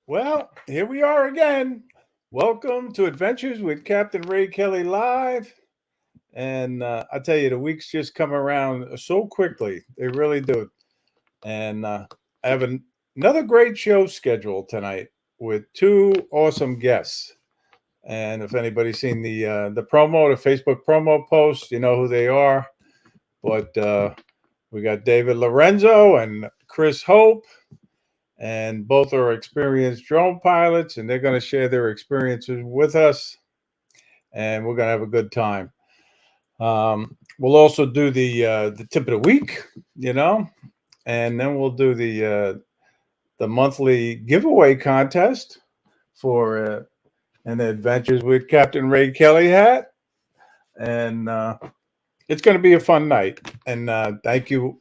Well, here we are again. Welcome to Adventures with Captain Ray Kelly Live. And I tell you, the weeks just come around so quickly. They really do. And I have another great show scheduled tonight with two awesome guests. And if anybody's seen the promo, the Facebook promo post, you know who they are. But we got David Lorenzo and Chris Hope, and both are experienced drone pilots, and they're going to share their experiences with us, and we're going to have a good time. We'll also do the tip of the week, you know, and then we'll do the monthly giveaway contest for an Adventures with Captain Ray Kelly hat, and it's going to be a fun night. And thank you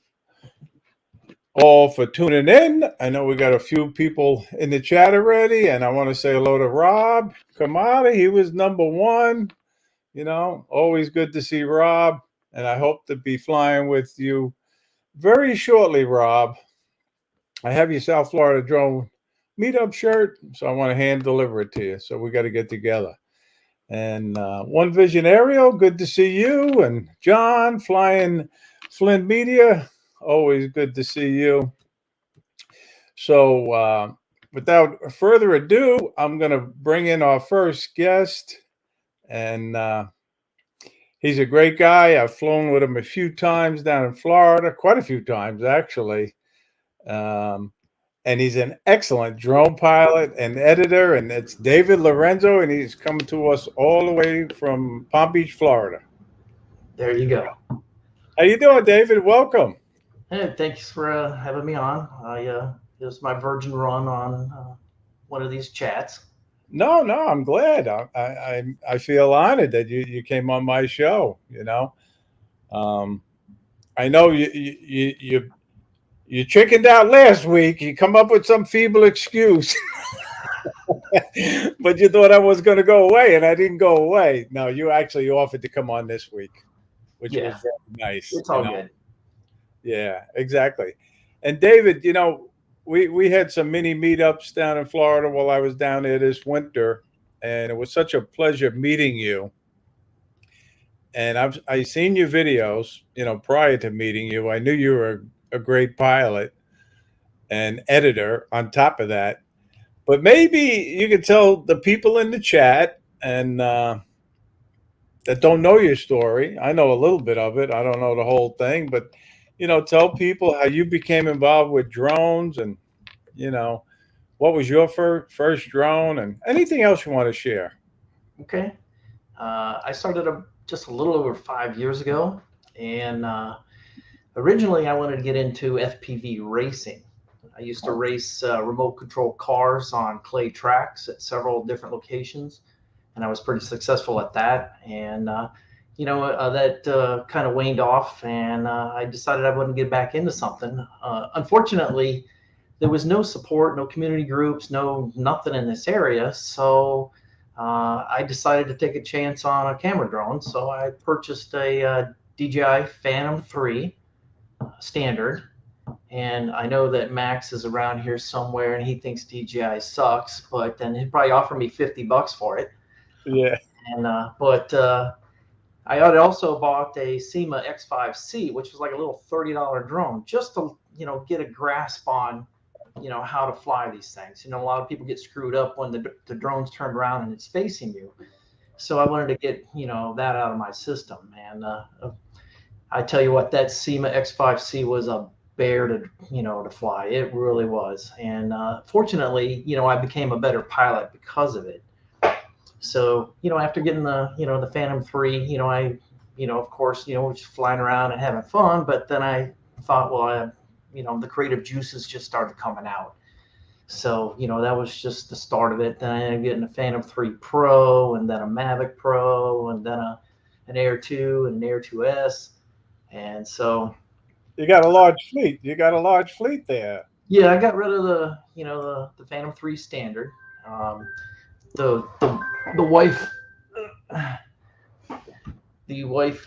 all for tuning in. I know we got a few people in the chat already, and I want to say hello to Rob Kamada. He was number one. You know, always good to see Rob, and I hope to be flying with you very shortly, Rob. I have your South Florida drone meetup shirt, so I want to hand deliver it to you. So we got to get together. And One Vision Aerial, good to see you. And John flying Flint Media, always good to see you. So without further ado, I'm going to bring in our first guest. And he's a great guy. I've flown with him a few times down in Florida, quite a few times, actually. And he's an excellent drone pilot and editor. And it's David Lorenzo, and he's coming to us all the way from Palm Beach, Florida. There you go. How you doing, David? Welcome. Hey, thanks for having me on. It was my virgin run on one of these chats. No, I'm glad. I feel honored that you came on my show. You know, I know you chickened out last week. You come up with some feeble excuse, but you thought I was going to go away, and I didn't go away. No, you actually offered to come on this week, which was very nice. It's all good. Yeah, exactly. And David, you know, we had some mini meetups down in Florida while I was down there this winter, and it was such a pleasure meeting you. And I seen your videos, you know, prior to meeting you. I knew you were a great pilot and editor on top of that. But maybe you could tell the people in the chat and that don't know your story. I know a little bit of it. I don't know the whole thing, but you know, tell people how you became involved with drones, and you know, what was your first drone, and anything else you want to share. Okay. I started just a little over 5 years ago, and originally I wanted to get into FPV racing. I used to race remote control cars on clay tracks at several different locations, and I was pretty successful at that. And that kind of waned off, and I decided I wouldn't get back into something. Unfortunately, there was no support, no community groups, nothing in this area. So I decided to take a chance on a camera drone. So I purchased a DJI Phantom 3 standard. And I know that Max is around here somewhere, and he thinks DJI sucks, but then he'd probably offer me $50 for it. Yeah. And I had also bought a SEMA X5C, which was like a little $30 drone, just to get a grasp on how to fly these things. A lot of people get screwed up when the drone's turned around and it's facing you. So I wanted to get that out of my system. And I tell you what, that SEMA X5C was a bear to fly. It really was. And fortunately, I became a better pilot because of it. So, after getting the Phantom 3, I, of course, just flying around and having fun. But then I thought, well, the creative juices just started coming out. So, that was just the start of it. Then I ended up getting a Phantom 3 Pro, and then a Mavic Pro, and then an Air 2 and an Air 2S. And so you got a large fleet. You got a large fleet there. Yeah, I got rid of the Phantom 3 standard. The wife the wife,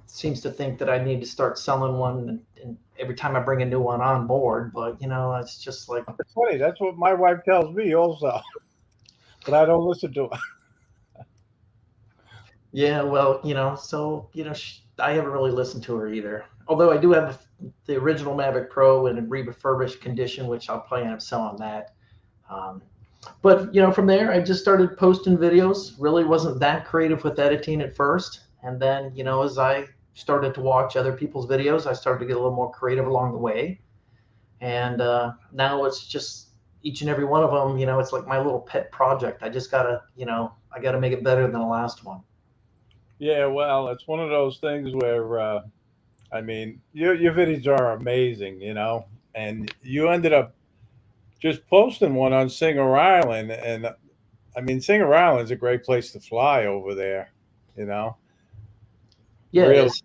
seems to think that I need to start selling one, and every time I bring a new one on board. But it's just like, It's funny. That's what my wife tells me also, but I don't listen to her. yeah, well, I haven't really listened to her either. Although I do have the original Mavic Pro in a refurbished condition, which I'll probably end up selling that. Um, but from there, I just started posting videos. Really wasn't that creative with editing at first, and then as I started to watch other people's videos, I started to get a little more creative along the way. And now it's just each and every one of them. It's like my little pet project. I just gotta, I gotta make it better than the last one. Yeah, well, it's one of those things where, I mean, your videos are amazing, and you ended up just posting one on Singer Island, and I mean, Singer Island's a great place to fly over there, you know. Yeah, it Really, is.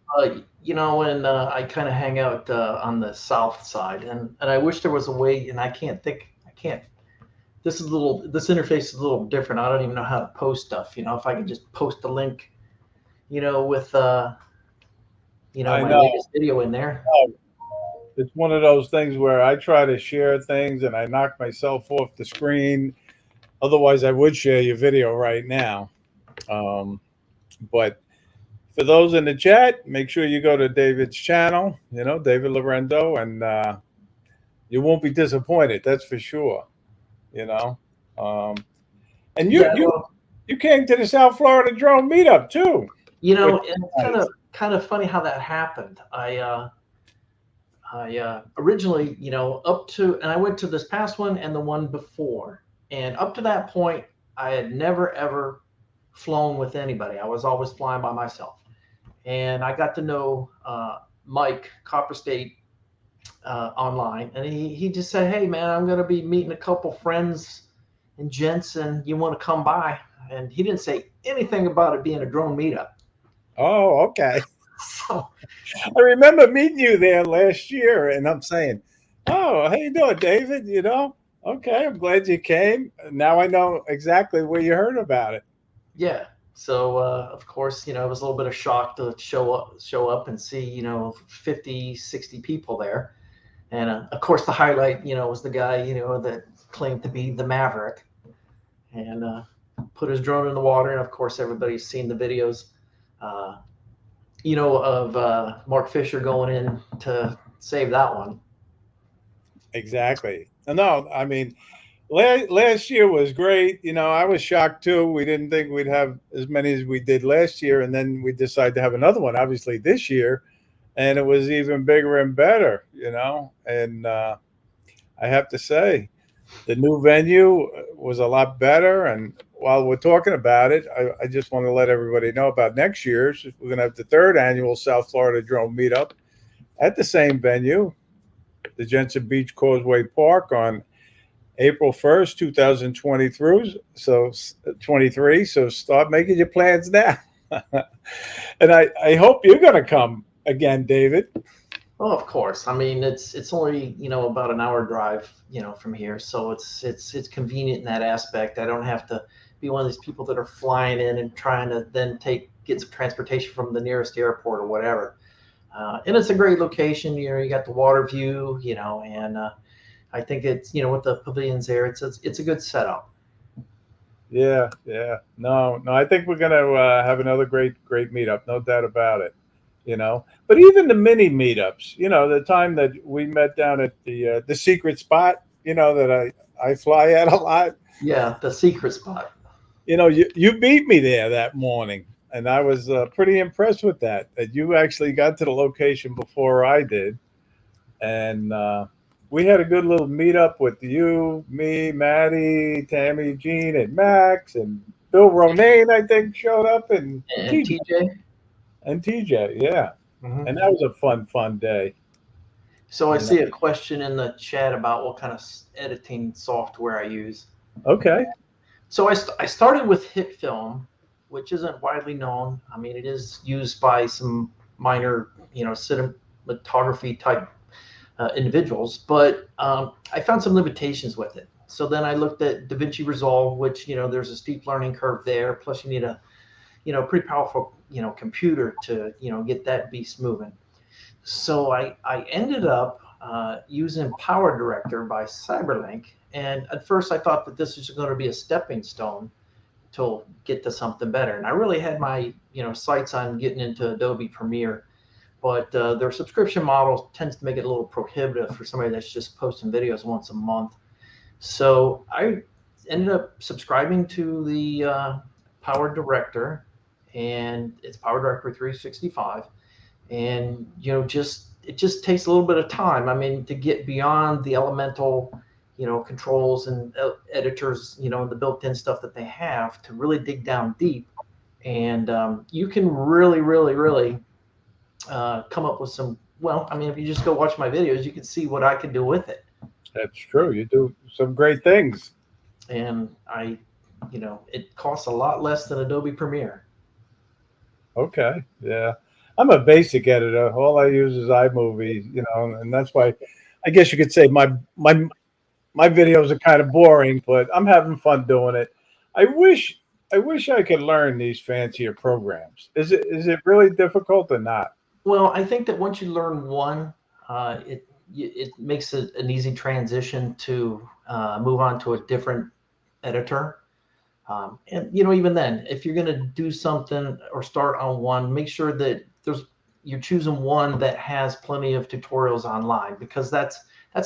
And I kind of hang out on the south side, and I wish there was a way, and I can't think, I can't. This interface is a little different. I don't even know how to post stuff. If I could just post a link, with I my know. latest video in there. It's one of those things where I try to share things and I knock myself off the screen. Otherwise, I would share your video right now. Um, but for those in the chat, make sure you go to David's channel, David Lorenzo, and you won't be disappointed. That's for sure. You know, um, and you Yeah, you well, you came to the South Florida Drone Meetup too, which and it's is nice. kind of funny how that happened. I originally, up to, and I went to this past one and the one before, and up to that point, I had never ever flown with anybody. I was always flying by myself, and I got to know Mike Copper State online, and he just said, "Hey man, I'm going to be meeting a couple friends in Jensen. You want to come by?" And he didn't say anything about it being a drone meetup. Oh, okay. So I remember meeting you there last year, and I'm saying, "Oh, how you doing, David?" Okay, I'm glad you came. Now I know exactly where you heard about it. yeah. So of course, it was a little bit of shock to show up and see, 50, 60 people there. And of course, the highlight, was the guy, that claimed to be the Maverick, and put his drone in the water. And of course, everybody's seen the videos, uh, of Mark Fisher going in to save that one. Exactly. No, I mean, last year was great. I was shocked too. We didn't think we'd have as many as we did last year, and then we decided to have another one, obviously this year, and it was even bigger and better. And I have to say, the new venue was a lot better. And while we're talking about it, I just want to let everybody know about next year's. We're going to have the third annual South Florida Drone Meetup at the same venue, the Jensen Beach Causeway Park, on April 1st, 2020 through. So 23. So start making your plans now. And I hope you're going to come again, David. Oh, of course. I mean, it's only about an hour drive from here, so it's convenient in that aspect. I don't have to be one of these people that are flying in and trying to then get some transportation from the nearest airport or whatever. And it's a great location. You got the water view, and I think it's with the pavilions there, it's a good setup. Yeah, yeah. No, I think we're going to have another great meetup, no doubt about it. But even the mini meetups, the time that we met down at the secret spot, that I fly at a lot. Yeah, the secret spot. You beat me there that morning, and I was pretty impressed with that you actually got to the location before I did. And we had a good little meetup with you, me, Maddie, Tammy, Jean, and Max, and Bill Ronayne, I think, showed up, and And TJ. TJ. And TJ, yeah. Mm-hmm. And that was a fun day. So I see a question in the chat about what kind of editing software I use. Okay. So I started with HitFilm, which isn't widely known. I mean, it is used by some minor, cinematography type individuals, but I found some limitations with it. So then I looked at DaVinci Resolve, which, there's a steep learning curve there. Plus you need a pretty powerful, computer to, get that beast moving. So I ended up using Power Director by Cyberlink. And at first I thought that this was going to be a stepping stone to get to something better. And I really had my, sights on getting into Adobe Premiere, but their subscription model tends to make it a little prohibitive for somebody that's just posting videos once a month. So I ended up subscribing to the Power Director, and it's Power Director 365. And it just takes a little bit of time. I mean, to get beyond the elemental, controls and editors, the built-in stuff that they have, to really dig down deep. And you can really, really, really come up with some. Well, I mean, if you just go watch my videos, you can see what I can do with it. That's true. You do some great things. And it costs a lot less than Adobe Premiere. Okay. Yeah. I'm a basic editor. All I use is iMovie, and that's why I guess you could say my videos are kind of boring, but I'm having fun doing it. I wish I could learn these fancier programs. Is it really difficult or not? Well, I think that once you learn one, it makes it an easy transition to move on to a different editor. And even then, if you're going to do something or start on one, make sure that you're choosing one that has plenty of tutorials online, because that's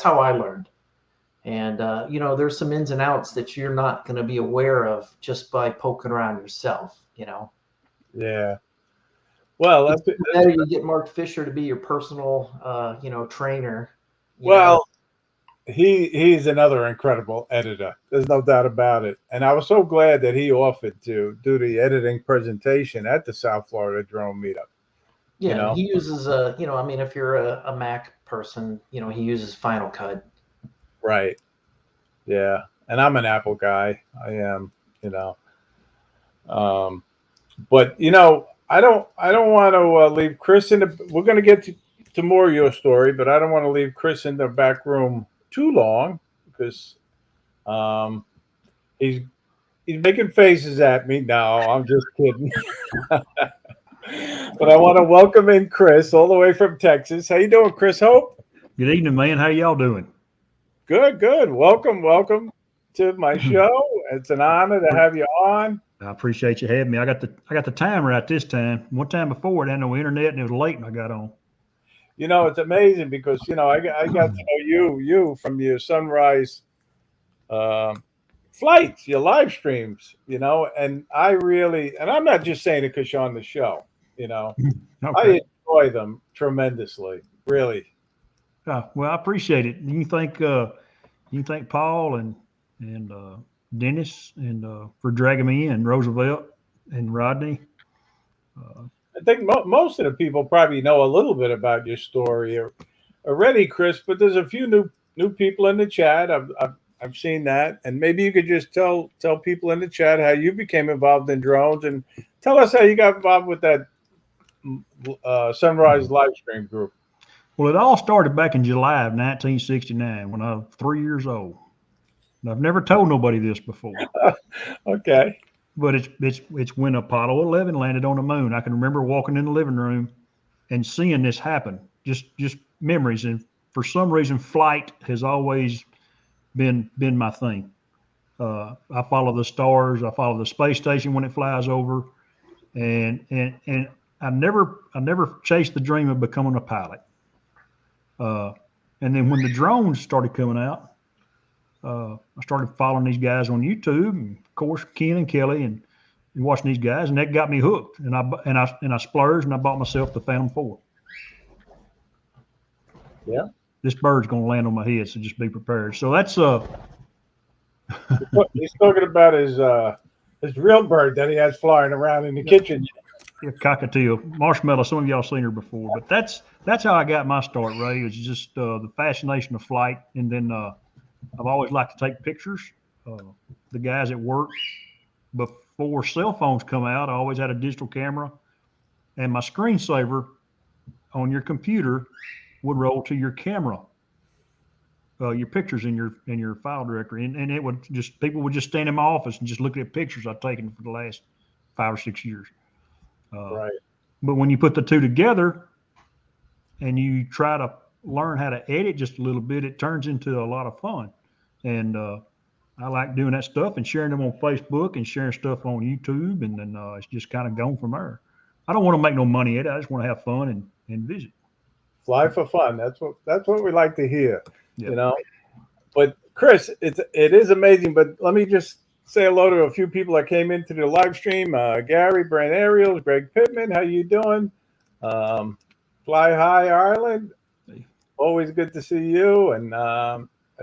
how I learned. And there's some ins and outs that you're not going to be aware of just by poking around yourself. Yeah. Well, It's better you get Mark Fisher to be your personal, trainer. Well, he's another incredible editor. There's no doubt about it. And I was so glad that he offered to do the editing presentation at the South Florida Drone Meetup. Yeah, he uses I mean, if you're a Mac person, he uses Final Cut. Right. Yeah. And I'm an Apple guy. I am, but I don't want to leave Chris in the. We're going to get to more of your story, but I don't want to leave Chris in the back room too long, because he's making faces at me. No, I'm just kidding. But I want to welcome in Chris all the way from Texas. How you doing, Chris Hope? Good evening, man. How y'all doing? Good. Welcome to my show. It's an honor to have you on. I appreciate you having me. I got the time right this time. One time before, it had no internet and it was late when I got on. It's amazing because I got to know you from your sunrise flights, your live streams, and I'm not just saying it because you're on the show, Okay. I enjoy them tremendously, really. Well, I appreciate it. You can thank Paul and Dennis and for dragging me in, and Roosevelt and Rodney. I think most of the people probably know a little bit about your story already, Chris, but there's a few new people in the chat. I've seen that, and maybe you could just tell people in the chat how you became involved in drones, and tell us how you got involved with that Sunrise live stream group. Well, it all started back in July of 1969 when I was 3 years old. And I've never told nobody this before. Okay. But it's when Apollo 11 landed on the moon. I can remember walking in the living room and seeing this happen. Just memories. And for some reason, flight has always been my thing. I follow the stars. I follow the space station when it flies over, and I never chased the dream of becoming a pilot. And then when the drones started coming out, I started following these guys on YouTube, and of course Ken and Kelly, and watching these guys, and that got me hooked. And I splurged, and I bought myself the Phantom 4. Yeah. This bird's gonna land on my head, so just be prepared. So that's He's talking about his real bird that he has flying around in the kitchen. a cockatiel, Marshmallow. Some of y'all seen her before, but that's how I got my start, Ray. It was just the fascination of flight, and then I've always liked to take pictures. The guys at work, before cell phones come out, I always had a digital camera, and my screensaver on your computer would roll to your camera, your pictures in your file directory, and it would people would just stand in my office and just look at pictures I've taken for the last 5 or 6 years. Right. But when you put the two together and you try to learn how to edit just a little bit, it turns into a lot of fun. And I like doing that stuff and sharing them on Facebook and sharing stuff on YouTube. And then it's just kind of gone from there. I don't want to make no money at it. I just want to have fun and visit. Fly for fun. That's what we like to hear. Yeah. You know. But Chris, it is amazing. But let me just say hello to a few people that came into the live stream. Gary, Brent Ariels, Greg Pittman, how you doing? Fly High Ireland, always good to see you. And I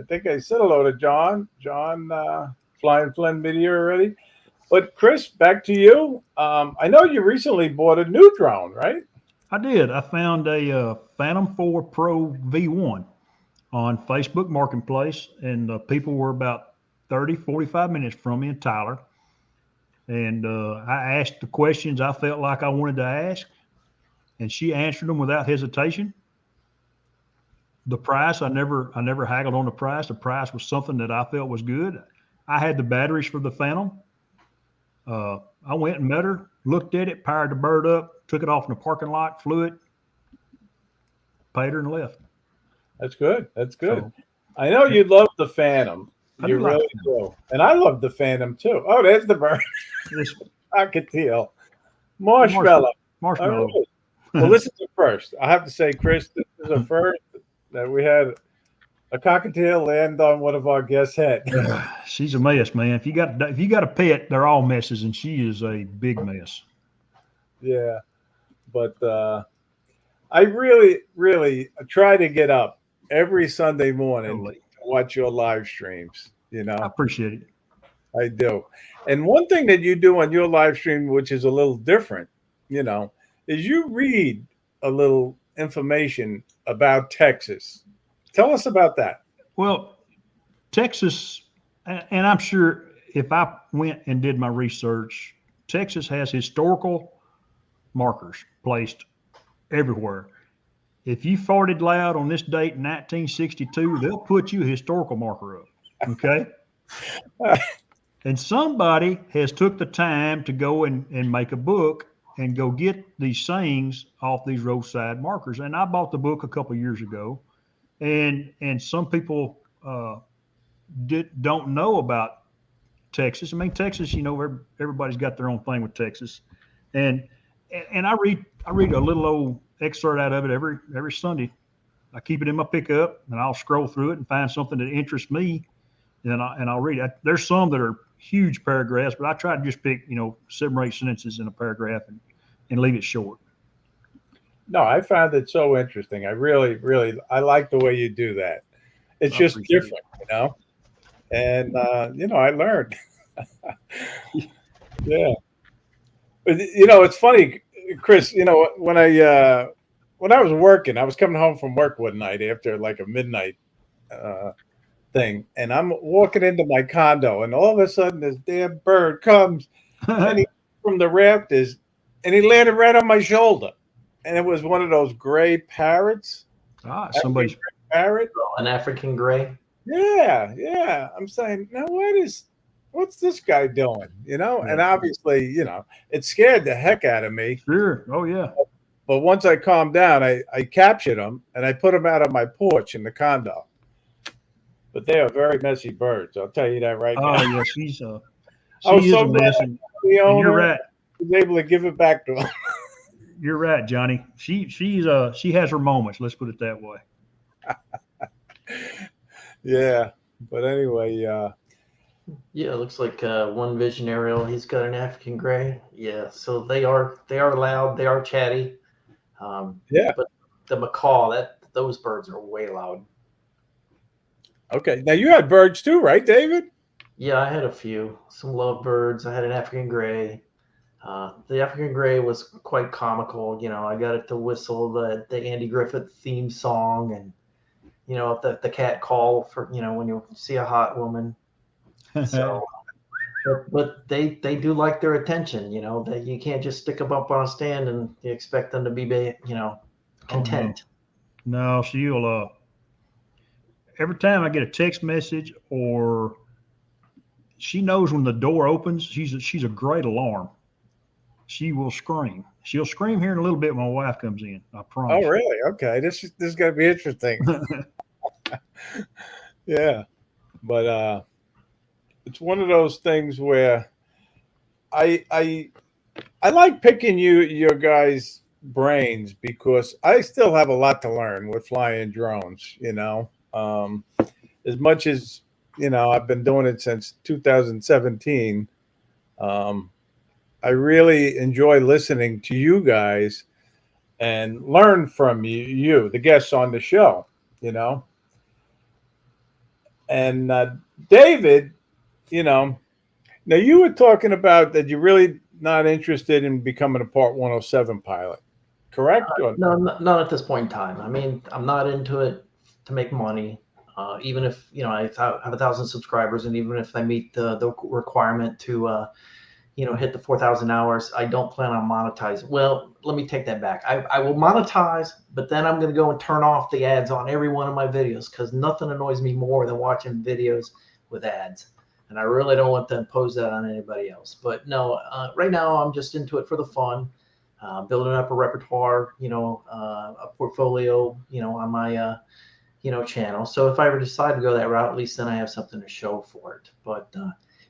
think I said hello to John. John, Flying Flynn video already. But Chris, back to you. I know you recently bought a new drone, right? I did. I found a Phantom 4 Pro V1 on Facebook Marketplace, and people were about 30, 45 minutes from me in Tyler. And I asked the questions I felt like I wanted to ask, and she answered them without hesitation. The price, I never haggled on the price. The price was something that I felt was good. I had the batteries for the Phantom. I went and met her, looked at it, powered the bird up, took it off in the parking lot, flew it, paid her, and left. That's good. That's good. So, I know you love the Phantom. I You do like really the do. And I love the Phantom too. Oh, there's the bird. This Cockatiel. Marshmallow. marshmallow. All right. Well, this is the first. I have to say, Chris, this is the first that we had a cockatiel land on one of our guests' head. She's a mess, man. If you got a pet, they're all messes, and she is a big mess. Yeah. But I really, really try to get up every Sunday morning to watch your live streams. You know, I appreciate it. I do. And one thing that you do on your live stream, which is a little different, you know, is you read a little information about Texas. Tell us about that. Well, Texas, and I'm sure if I went and did my research, Texas has historical markers placed everywhere. If you farted loud on this date in 1962, they'll put you a historical marker up. Okay. And somebody has took the time to go and make a book and go get these sayings off these roadside markers. And I bought the book a couple of years ago, and some people don't know about Texas. I mean, Texas, you know, everybody's got their own thing with Texas, and I read a little old excerpt out of it every Sunday. I keep it in my pickup, and I'll scroll through it and find something that interests me, and I'll read it. There's some that are huge paragraphs, but I try to just pick 7 or 8 sentences in a paragraph and leave it short. No, I found it so interesting. I really, really, I like the way you do that. It's just different, you know. And I learned. Yeah. But, it's funny, Chris. When I was working, I was coming home from work one night after like a midnight thing, and I'm walking into my condo, and all of a sudden this damn bird comes and from the rafters, and he landed right on my shoulder, and it was one of those gray parrots. Somebody's parrot, an African gray. Yeah. I'm saying, now what's this guy doing? And obviously, it scared the heck out of me. Sure. Oh yeah. But once I calmed down, I captured him and I put him out on my porch in the condo. But they are very messy birds. I'll tell you that right now. Oh yeah, she is so a mess. And you're right. Was able to give it back to him. You're right, Johnny. She has her moments. Let's put it that way. Yeah, but anyway, yeah, it looks like one vision aerial. He's got an African gray. Yeah, so they are loud. They are chatty. Yeah, but the macaw, those birds are way loud. Okay, now you had birds too, right, David? Yeah, I had a few. Some lovebirds. I had an African gray. The African gray was quite comical. I got it to whistle the Andy Griffith theme song, and the cat call for when you see a hot woman. So, but they do like their attention. That you can't just stick them up on a stand and you expect them to be content. Oh, no, she'll. Every time I get a text message or she knows when the door opens, she's a great alarm. she will scream. She'll scream here in a little bit when my wife comes in. I Oh, promise. really? Okay. This is going to be interesting. Yeah. But it's one of those things where I like picking your guys' brains because I still have a lot to learn with flying drones, as much as, I've been doing it since 2017. I really enjoy listening to you guys and learn from you, the guests on the show, And David, now you were talking about that you're really not interested in becoming a Part 107 pilot, correct? No, not at this point in time. I mean, I'm not into it to make money. Even if I have 1,000 subscribers, and even if I meet the requirement to hit the 4,000 hours, I don't plan on monetizing. Well, let me take that back. I will monetize, but then I'm going to go and turn off the ads on every one of my videos because nothing annoys me more than watching videos with ads. And I really don't want to impose that on anybody else. But no, right now I'm just into it for the fun, building up a repertoire, a portfolio, on my, channel. So if I ever decide to go that route, at least then I have something to show for it. But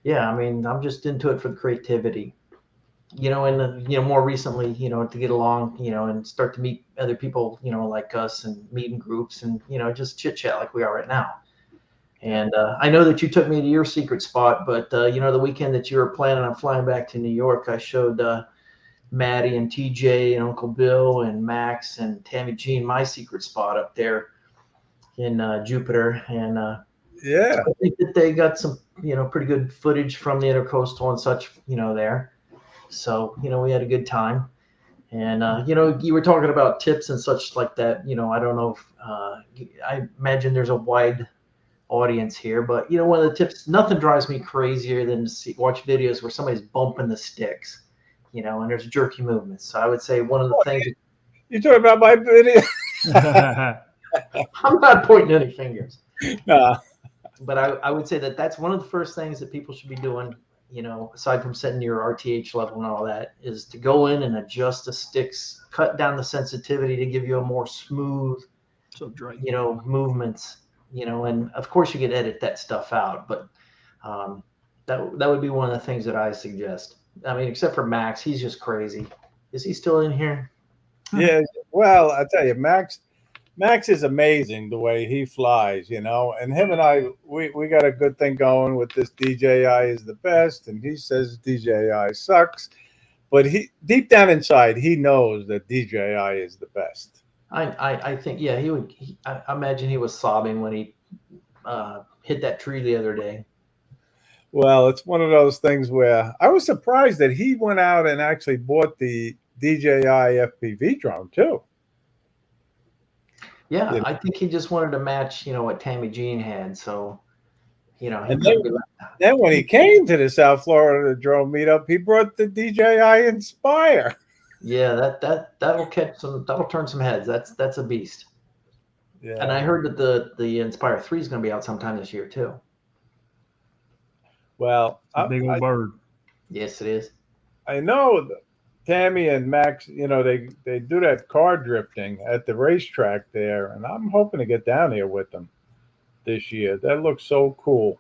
yeah, I mean, I'm just into it for the creativity, and more recently, to get along, and start to meet other people, like us, and meet in groups, and just chit chat like we are right now. And I know that you took me to your secret spot, but the weekend that you were planning on flying back to New York, I showed Maddie and TJ and Uncle Bill and Max and Tammy Jean my secret spot up there in Jupiter, and Yeah. I think that they got some pretty good footage from the intercoastal and such there. So we had a good time, and you were talking about tips and such like that. I don't know if I imagine there's a wide audience here, but one of the tips, nothing drives me crazier than to watch videos where somebody's bumping the sticks, and there's jerky movements. So I would say one of the things. You're talking about my video? I'm not pointing any fingers. Nah. But I would say that that's one of the first things that people should be doing, aside from setting your RTH level and all that, is to go in and adjust the sticks, cut down the sensitivity to give you a more smooth, movements, and of course you could edit that stuff out, but that would be one of the things that I suggest. I mean, except for Max, he's just crazy. Is he still in here? Yeah. Well, I tell you, Max is amazing the way he flies, and him and I, we got a good thing going with this DJI is the best, and he says DJI sucks, but he deep down inside, he knows that DJI is the best. I think, yeah, I imagine he was sobbing when he hit that tree the other day. Well, it's one of those things where I was surprised that he went out and actually bought the DJI FPV drone too. Yeah, I think he just wanted to match, what Tammy Jean had. So, and then when he came to the South Florida drone meetup, he brought the DJI Inspire. Yeah, that'll turn some heads. That's a beast. Yeah. And I heard that the Inspire 3 is going to be out sometime this year too. Well, big old bird. Yes, it is. I know Tammy and Max, they do that car drifting at the racetrack there, and I'm hoping to get down here with them this year. That looks so cool.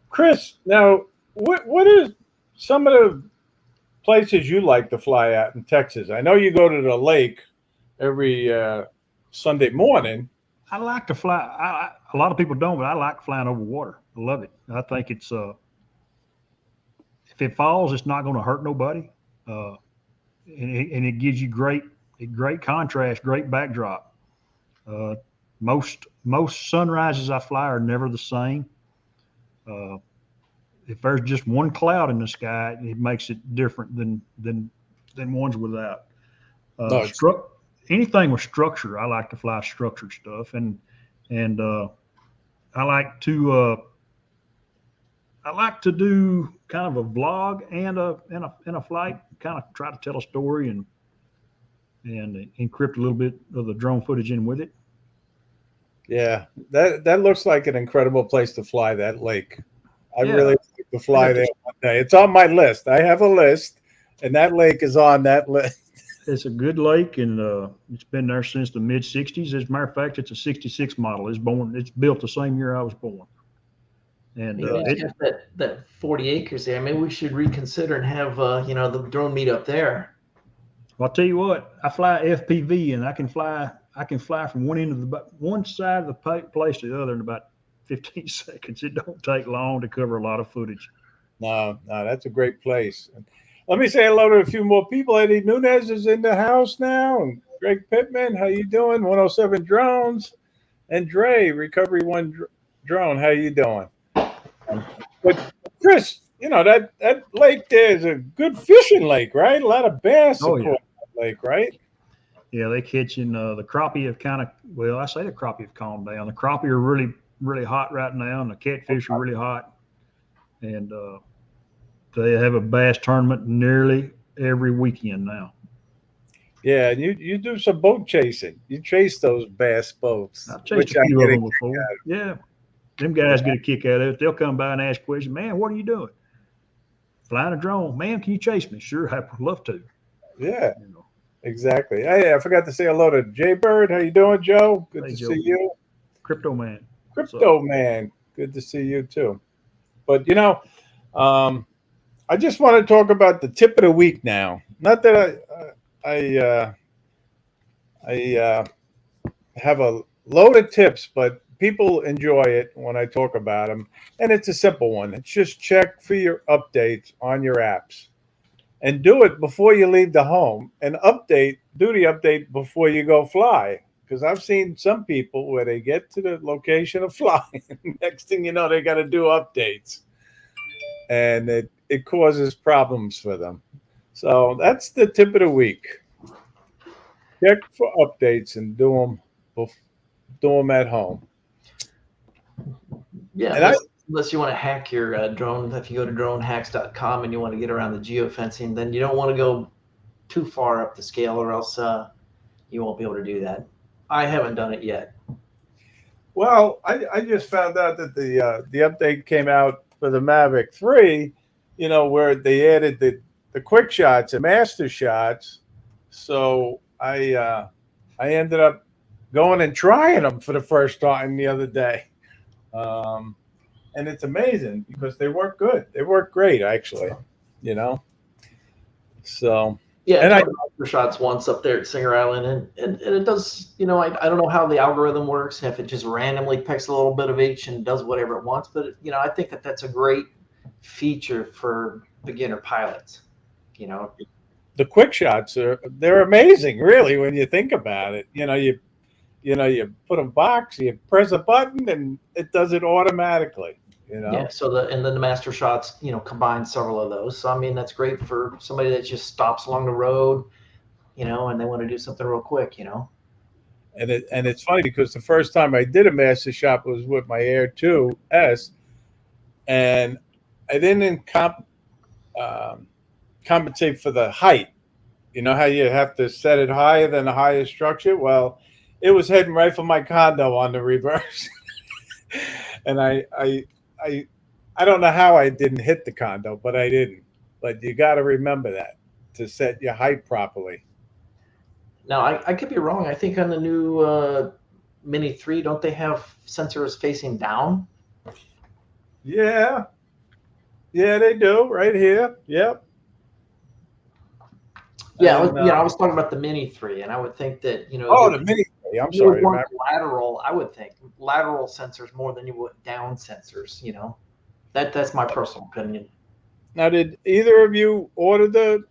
Chris, now what is some of the places you like to fly at in Texas? I know you go to the lake every Sunday morning. I like to fly. A lot of people don't, but I like flying over water. I love it. I think it's if it falls, it's not going to hurt nobody, and it gives you great contrast, great backdrop. Most sunrises I fly are never the same. If there's just one cloud in the sky, it makes it different than ones without. Anything with structure, I like to fly structured stuff, and I like to do kind of a vlog and a flight, kind of try to tell a story and encrypt a little bit of the drone footage in with it. Yeah, that looks like an incredible place to fly, that lake. I really like to fly there one day. It's on my list. I have a list, And that lake is on that list. It's a good lake, and it's been there since the mid '60s. As a matter of fact, it's a '66 model. It's built the same year I was born. And Maybe it's got that 40 acres there. Maybe we should reconsider and have the drone meetup there. I'll tell you what, I fly FPV, and I can fly from one side of the place to the other in about 15 seconds. It don't take long to cover a lot of footage. No, that's a great place. Let me say hello to a few more people. Eddie Nunez is in the house now, and Greg Pittman, how you doing? 107 Drones, and Dre, Recovery One Drone, how you doing? But Chris, that lake there is a good fishing lake, right? A lot of bass Oh, yeah. That lake, right? Yeah, they catching the crappie have I say the crappie have calmed down. The crappie are really, really hot right now, and the catfish are really hot. And they have a bass tournament nearly every weekend now. Yeah, and you do some boat chasing. You chase those bass boats. I've chased a few of them before. Yeah. Them guys get a kick out of it. They'll come by and ask questions. Man, what are you doing? Flying a drone. Man, can you chase me? Sure, I'd love to. Yeah, exactly. Hey, I forgot to say hello to Jay Bird. How you doing, Joe? Good to see you. Crypto Man. Crypto Man. Good to see you too. But I just want to talk about the tip of the week now. Not that I have a load of tips, but people enjoy it when I talk about them. And it's a simple one. It's just check for your updates on your apps. And do it before you leave the home. And do the update before you go fly. Because I've seen some people where they get to the location of flying. Next thing you know, they got to do updates. And it causes problems for them. So that's the tip of the week. Check for updates and do them at home. Yeah, unless you want to hack your drone. If you go to dronehacks.com and you want to get around the geofencing, then you don't want to go too far up the scale, or else you won't be able to do that. I haven't done it yet. Well, I just found out that the update came out for the Mavic 3, where they added the quick shots and master shots. So I ended up going and trying them for the first time the other day. And it's amazing because they work good. They work great, actually, So yeah, and I tried master shots once up there at Singer Island, and it does. I don't know how the algorithm works, if it just randomly picks a little bit of each and does whatever it wants. But I think that's a great feature for beginner pilots. The quick shots they're amazing, really, when you think about it. You put a box, you press a button, and it does it automatically. Yeah. So then the master shots, combine several of those. So I mean, that's great for somebody that just stops along the road, and they want to do something real quick, And it's funny because the first time I did a master shot was with my Air 2S, and I didn't compensate for the height. You know how you have to set it higher than the highest structure? Well, it was heading right for my condo on the reverse. And I don't know how I didn't hit the condo, but I didn't. But you got to remember that to set your height properly. Now, I could be wrong. I think on the new Mini 3, don't they have sensors facing down? Yeah, they do right here. Yep. Yeah, I was talking about the Mini 3, and I would think that the Mini 3. I'm you sorry. would want lateral. I would think lateral sensors more than you would down sensors. That's my personal opinion. Now, did either of you order the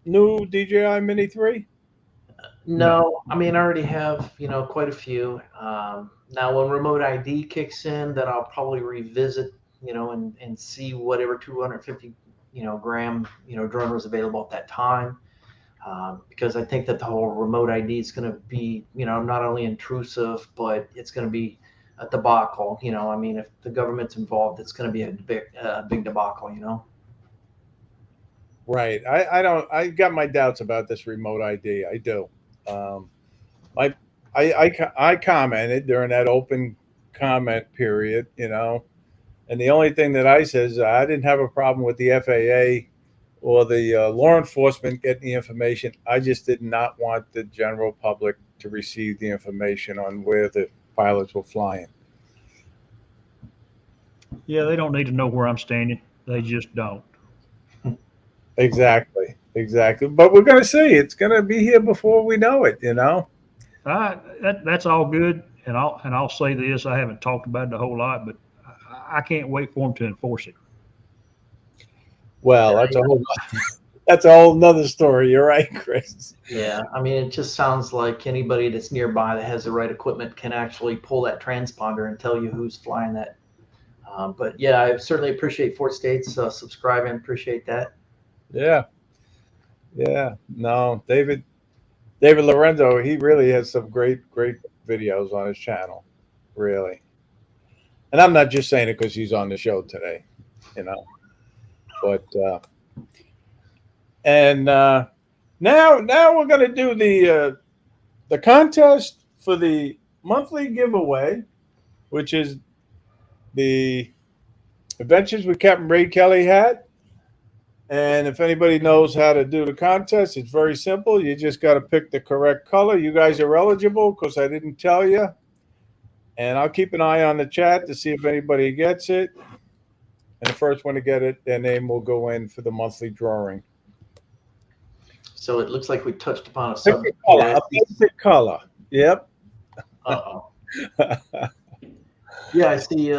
new DJI Mini 3? No, I mean I already have quite a few. Now when remote ID kicks in, then I'll probably revisit and see whatever 250 gram drone was available at that time. Because I think that the whole remote ID is going to be, not only intrusive, but it's going to be a debacle. I mean, if the government's involved, it's going to be a big debacle. Right. I got my doubts about this remote ID. I do. I commented during that open comment period, and the only thing that I said is I didn't have a problem with the FAA or the law enforcement getting the information. I just did not want the general public to receive the information on where the pilots were flying. Yeah, they don't need to know where I'm standing. They just don't. Exactly. But we're going to see. It's going to be here before we know it, you know? That's all good, and I'll say this: I haven't talked about it a whole lot, but I can't wait for them to enforce it. Well, that's a whole nother story. You're right, Chris. Yeah, I mean, it just sounds like anybody that's nearby that has the right equipment can actually pull that transponder and tell you who's flying that. But yeah, I certainly appreciate Fort States subscribing. Appreciate that. Yeah. No, David Lorenzo, he really has some great videos on his channel, really. And I'm not just saying it because he's on the show today, you know. But now we're going to do the contest for the monthly giveaway, which is the Adventures with Capt Ray Kelly hat. And if anybody knows how to do the contest, it's very simple. You just got to pick the correct color. You guys are eligible because I didn't tell you. And I'll keep an eye on the chat to see if anybody gets it. And the first one to get it, their name will go in for the monthly drawing. So it looks like we touched upon a Pick subject. a color. A basic color. Yep. Uh-oh. Yeah, I see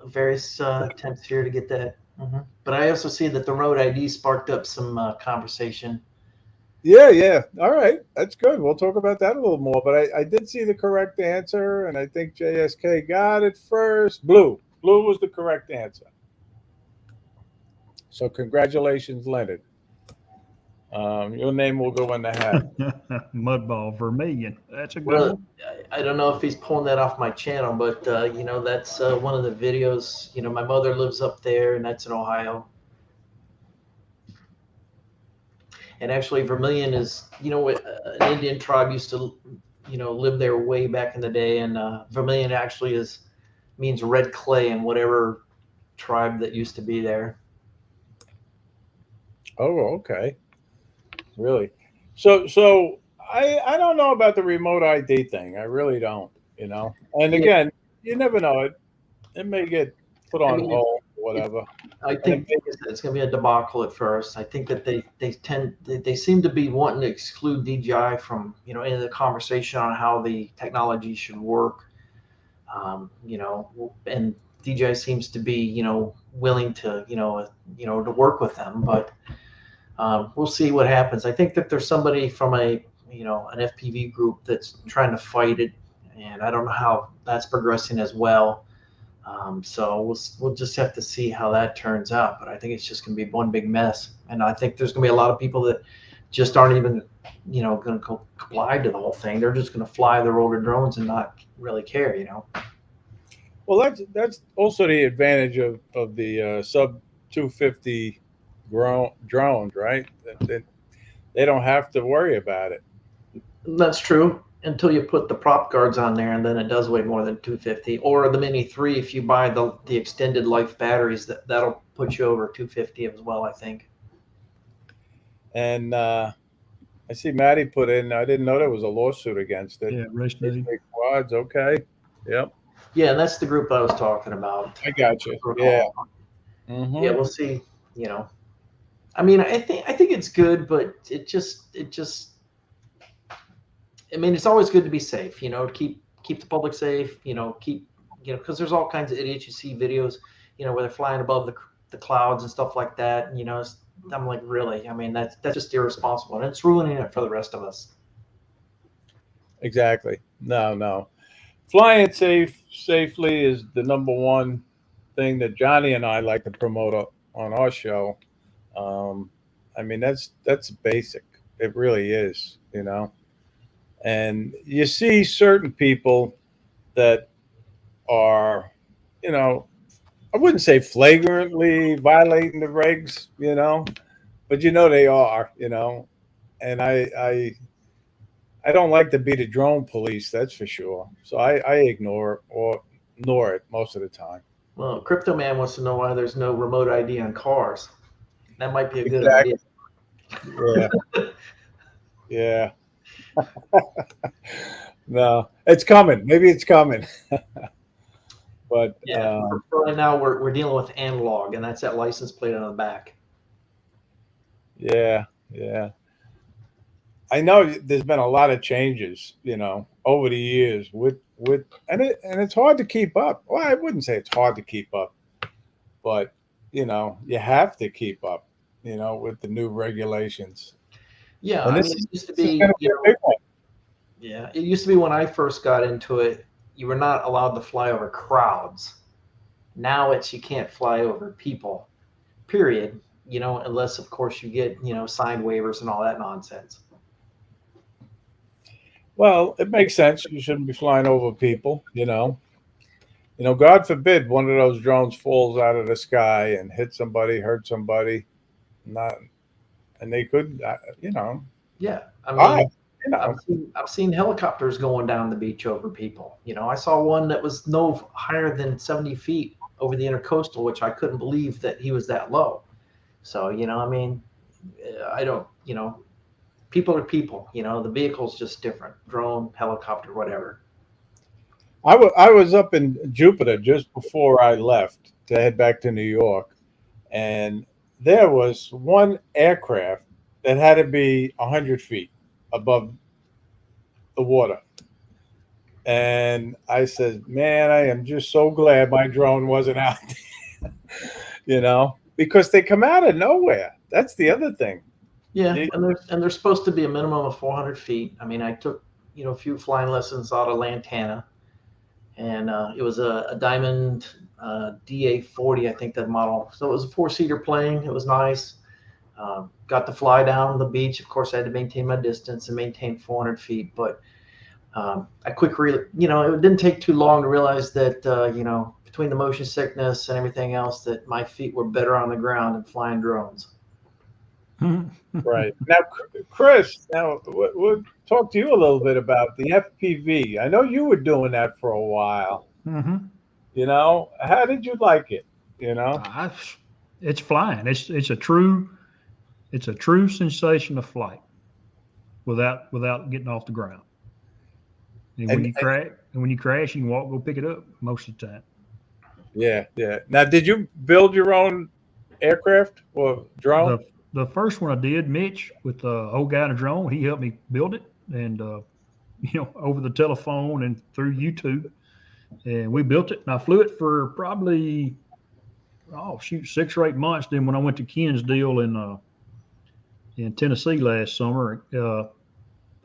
various attempts here to get that. But I also see that the road ID sparked up some conversation. Yeah. All right. That's good. We'll talk about that a little more. But I did see the correct answer, and I think JSK got it first. Blue was the correct answer. So congratulations, Leonard. Your name will go in the hat. Mudball Vermilion. That's a good Well, one. I don't know if he's pulling that off my channel, but that's one of the videos. My mother lives up there, and that's in Ohio. And actually, Vermilion is, an Indian tribe used to, live there way back in the day. And Vermilion actually means red clay in whatever tribe that used to be there. Oh, okay. Really? So I don't know about the remote ID thing. I really don't, And again, you never know. It may get put on hold or whatever. I think it's going to be a debacle at first. I think that they seem to be wanting to exclude DJI from in the conversation on how the technology should work. And DJI seems to be willing to to work with them, but we'll see what happens. I think that there's somebody from an FPV group that's trying to fight it, and I don't know how that's progressing as well. So we'll just have to see how that turns out. But I think it's just going to be one big mess. And I think there's going to be a lot of people that just aren't even, going to comply to the whole thing. They're just going to fly their older drones and not really care, Well, that's also the advantage of the sub 250 drones, right? They don't have to worry about it. That's true. Until you put the prop guards on there, and then it does weigh more than 250. Or the Mini 3, if you buy the extended life batteries, that'll put you over 250 as well, I think. And I see Maddie put in. I didn't know there was a lawsuit against it. Yeah, race day quads. Okay. Yep. Yeah, and that's the group I was talking about. I got you. Yeah. Mm-hmm. Yeah, we'll see. I mean, I think it's good, but it just. I mean, it's always good to be safe, keep the public safe, because there's all kinds of idiots. You see videos, where they're flying above the clouds and stuff like that. And, I'm like, really? I mean, that's just irresponsible, and it's ruining it for the rest of us. Exactly. No. Flying safely is the number one thing that Johnny and I like to promote on our show. I mean, that's basic. It really is, And you see certain people that are, I wouldn't say flagrantly violating the regs, but they are, and I don't like to be the drone police, that's for sure. So I ignore it most of the time. Well, Crypto Man wants to know why there's no remote ID on cars. That might be a good Exactly. idea. Yeah. No, it's coming. Maybe it's coming. But Yeah. For right now, we're dealing with analog, and that's that license plate on the back. yeah, yeah. I know there's been a lot of changes, over the years and it's hard to keep up. Well, I wouldn't say it's hard to keep up, but you have to keep up, with the new regulations. Yeah, And I this mean, is, it used to this is be, going to be a big one. yeah, it used to be when I first got into it, you were not allowed to fly over crowds. Now it's you can't fly over people, period. Unless of course you get, signed waivers and all that nonsense. Well, it makes sense. You shouldn't be flying over people, God forbid one of those drones falls out of the sky and hits somebody, hurt somebody, not, and they could, Yeah, I I, mean, I've seen helicopters going down the beach over people. I saw one that was no higher than 70 feet over the intercoastal, which I couldn't believe that he was that low. So, I mean, I don't, people are people, the vehicle's just different. Drone, helicopter, whatever. I was up in Jupiter just before I left to head back to New York, and there was one aircraft that had to be 100 feet above the water. And I said, man, I am just so glad my drone wasn't out there, because they come out of nowhere. That's the other thing. Yeah, and there's supposed to be a minimum of 400 feet. I mean, I took, a few flying lessons out of Lantana, and it was a Diamond DA40, I think that model. So it was a four-seater plane. It was nice. Got to fly down the beach. Of course, I had to maintain my distance and maintain 400 feet. But I it didn't take too long to realize that, between the motion sickness and everything else, that my feet were better on the ground than flying drones. Right. Now, Chris, we'll talk to you a little bit about the FPV. I know you were doing that for a while. Mm-hmm. How did you like it? It's flying. It's a true sensation of flight without getting off the ground. And when you crash, you can go pick it up most of the time. Yeah, yeah. Now, did you build your own aircraft or drone? The first one I did, Mitch, with the old guy in a drone, he helped me build it, and over the telephone and through YouTube, and we built it. And I flew it for probably 6 or 8 months. Then when I went to Ken's deal in Tennessee last summer,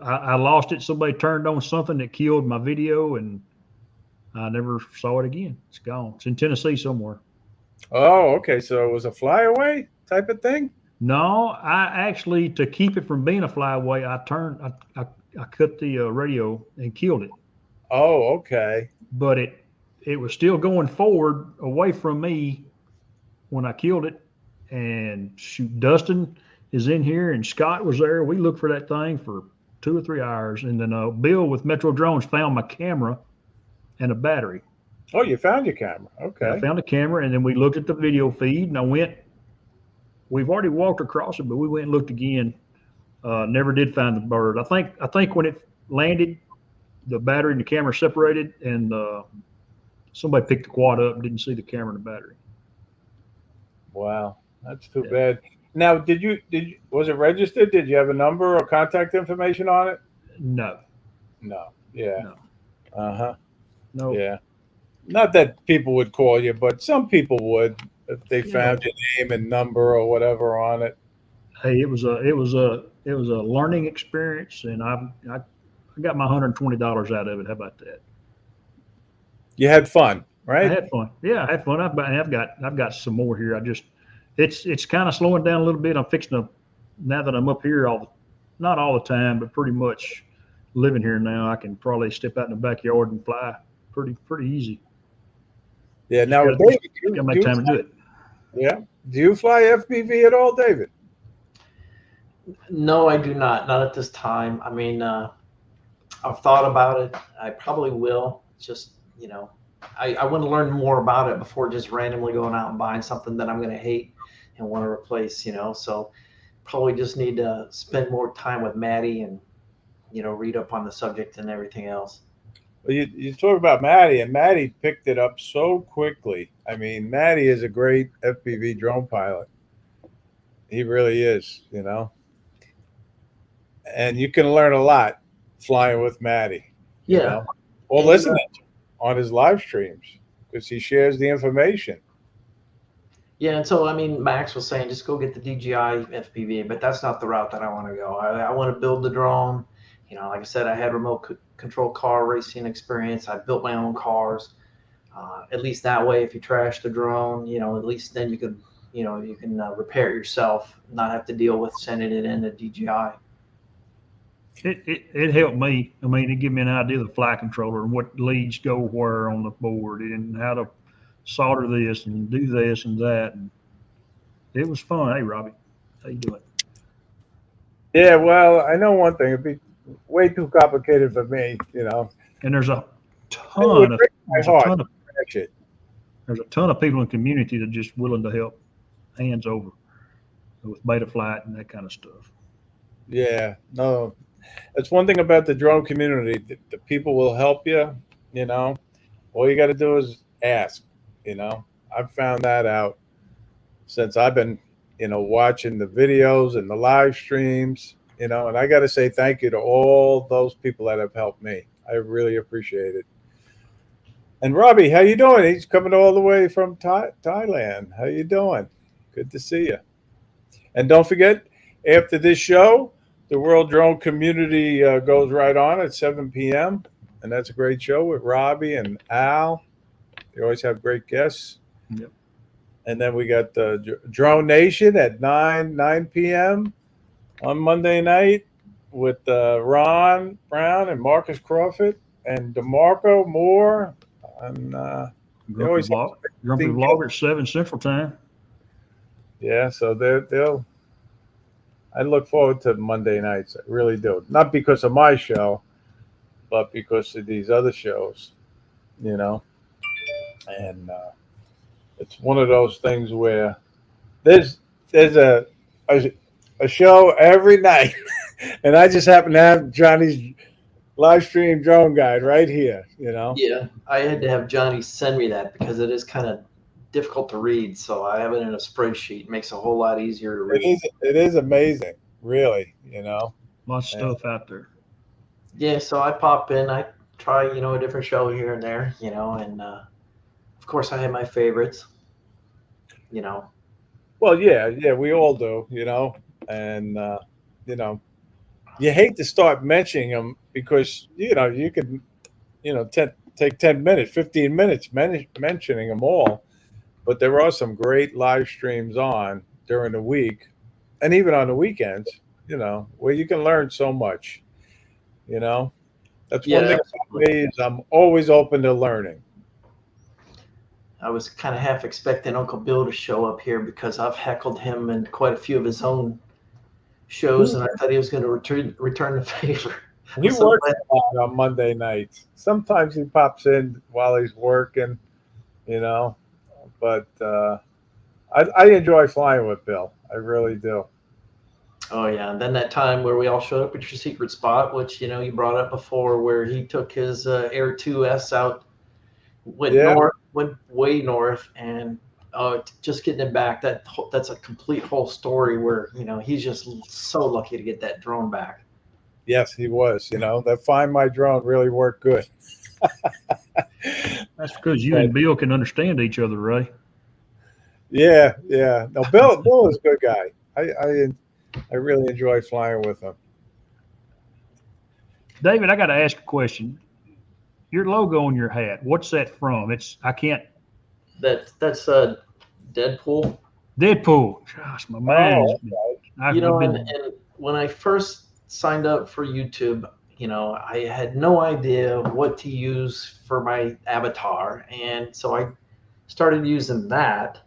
I lost it. Somebody turned on something that killed my video, and I never saw it again. It's gone. It's in Tennessee somewhere. Oh, okay. So it was a flyaway type of thing? No, I actually, to keep it from being a flyaway, I cut the radio and killed it. Oh, okay. But it was still going forward away from me when I killed it. And shoot, Dustin is in here and Scott was there. We looked for that thing for 2 or 3 hours. And then Bill with Metro Drones found my camera and a battery. Oh, you found your camera. Okay. And I found a camera, and then we looked at the video feed, and we've already walked across it, but we went and looked again. Never did find the bird. I think when it landed, the battery and the camera separated, and somebody picked the quad up and didn't see the camera and the battery. Wow, that's too bad. Now, was it registered? Did you have a number or contact information on it? No. Yeah. No. Uh-huh. No. Yeah. Not that people would call you, but some people would if they found your name and number or whatever on it. Hey, it was a learning experience, and I got my $120 out of it. How about that? You had fun, right? I had fun. Yeah, I had fun. I've got some more here. It's kind of slowing down a little bit. I'm fixing to, now that I'm up here not all the time, but pretty much living here now, I can probably step out in the backyard and fly pretty easy. Yeah. Now, David, you gotta make time to do it. Yeah. Do you fly FPV at all, David? No, I do not. Not at this time. I mean, I've thought about it. I probably will. Just, I want to learn more about it before just randomly going out and buying something that I'm going to hate and want to replace, so probably just need to spend more time with Maddie and, read up on the subject and everything else. Well, you talk about Maddie, and Maddie picked it up so quickly. I mean, Maddie is a great FPV drone pilot. He really is, and you can learn a lot flying with Maddie, Yeah. or And, listening on his live streams because he shares the information. Yeah, and so I mean, Max was saying just go get the DJI FPV, but that's not the route that I want to go. I want to build the drone. Like I said, I had remote control car racing experience. I built my own cars. At least that way, if you trash the drone, at least then you can, repair it yourself, not have to deal with sending it in to DJI. It helped me. I mean, it gave me an idea of the flight controller and what leads go where on the board and how to solder this and do this and that. And it was fun. Hey, Robbie, how you doing? Yeah, well, I know one thing. It'd be way too complicated for me, And there's a It ton would of break my there's a heart ton to of crash it. there's a ton of people in the community that are just willing to help, hands over, with beta flight and that kind of stuff. Yeah, no, that's one thing about the drone community. The people will help you. All you got to do is ask. I've found that out since I've been, watching the videos and the live streams. And I got to say thank you to all those people that have helped me. I really appreciate it. And Robbie, how you doing? He's coming all the way from Thailand. How you doing? Good to see you. And don't forget, after this show, the World Drone Community goes right on at 7 p.m. And that's a great show with Robbie and Al. They always have great guests. Yep. And then we got the Drone Nation at 9 p.m. on Monday night with Ron Brown and Marcus Crawford and DeMarco Moore. And they always Grumpy Vlogger at 7 Central Time. Yeah, so they'll. I look forward to Monday nights. I really do. Not because of my show, but because of these other shows, And it's one of those things where there's a show every night, and I just happen to have Johnny's live stream drone guide right here. Yeah, I had to have Johnny send me that because it is kind of difficult to read. So I have it in a spreadsheet. It makes it a whole lot easier to read. It is amazing, really. Lots of stuff out there. Yeah, so I pop in. I try, a different show here and there, and of course I have my favorites. Well, yeah, we all do, and you hate to start mentioning them because you could, take 10 minutes, 15 minutes mentioning them all, but there are some great live streams on during the week, and even on the weekends, where you can learn so much. That's one thing about me is I'm always open to learning. I was kind of half expecting Uncle Bill to show up here because I've heckled him in quite a few of his own shows, and I thought he was going to return the favor. He works a lot on Monday nights. Sometimes he pops in while he's working, but I enjoy flying with Bill. I really do. Oh, yeah. And then that time where we all showed up at your secret spot, which, you brought up before, where he took his Air 2S out, went way north, and just getting it back. That's a complete whole story where, he's just so lucky to get that drone back. Yes, he was. That Find My Drone really worked good. That's because you and Bill can understand each other, Ray. Yeah. No, Bill is a good guy. I really enjoy flying with him. David, I got to ask a question. Your logo on your hat, what's that from? That's Deadpool. Deadpool. Gosh, my mind is. And when I first signed up for YouTube, I had no idea what to use for my avatar, and so I started using that,